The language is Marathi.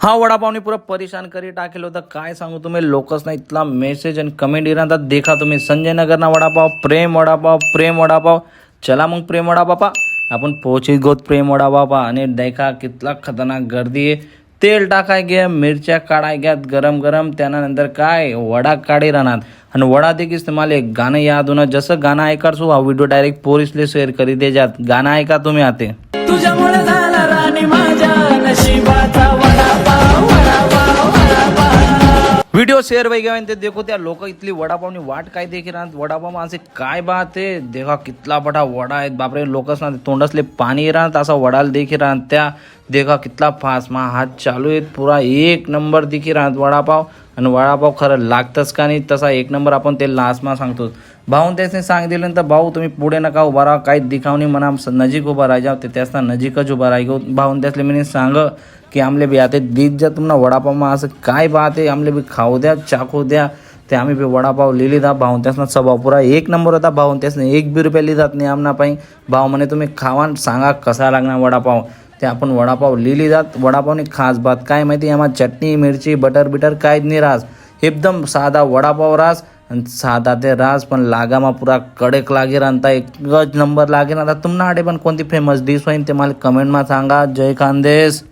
हा वडापावने पुरा परेशान करी टाकेल होता, काय सांगू तुम्ही. लोकच ना इथला मेसेज आणि कमेंट येणार देखा तुम्ही. संजय नगर ना वडापाव, प्रेम वडापाव, प्रेम वडापाव. चला मग प्रेम वडापाव आपण पोहोची गोत प्रेम वडापाव. आणि देखा कितला खतरनाक गर्दी आहे. तेल टाकाय घ्या, मिरच्या काढाय घ्यात गरम गरम. त्यानंतर काय वडा काढी राहणार. आणि वडा देखील तुम्हाला एक गाणं याद होणार. जसं गाणं ऐकायचो हा व्हिडिओ डायरेक्ट पोरीसले शेअर करी द्यात. गाणं ऐका तुम्ही आते. तुझ्यामुळे झाला राणी माझ्या नशिबाचा वडापाव वडापाव वडापाव. व्हिडिओ शेअर वही गए ते देखो त्या लोक इथली वडापावनी वाट काय देखी राहत. वडापाव माझे काय बात आहे. देखा कितला बडा वडा आहेत बापरे. लोकच ना तोंडसले पाणी राहत असा वडाला देखी राहत. त्या देखा कितला फास्ट मा हात चालू आहेत. पुरा एक नंबर देखी राहत वडापाव. आणि वडापाव खरं लागतंच का नाही तसा एक नंबर आपण ते लास्टमा सांगतो. भाऊन त्याने सांग दिलं तर भाऊ तुम्ही पुढे नका उभा राहा, काही दिखावणी म्हणा नजीक उभा राहा. ते त्यासना नजीकच उभा राहा. भाऊन त्यासले मी सांग की आमले बी आता दीद जा तुम्हाला वडापाव मा असं काय बात आहे. आमले बी खाऊ द्या चाखू द्या. ते आम्ही बी वडापाव लिहिली दा. भाऊन त्यासना स्वभाव पुरा एक नंबर होता. भाऊन त्यासने 1 बी रुपया लिहितात नाही आमना पाई. भाऊ म्हणे तुम्ही खावा सांगा कसा लागणार वडापाव. ते आपण वडापाव लिहिली जात. वडापावनी खास बात काय माहिती आम्हाला चटणी मिरची बटर बिटर काहीच नाही रास. एकदम साधा वडापाव रास. आणि साधा ते रास पण लागामा पुरा कडेक लागे राहता. एकच नंबर लागे ना. तुम्हाला आडे पण कोणती फेमस डिश होईल ते मला कमेंटमा सांगा. जय खानदेश.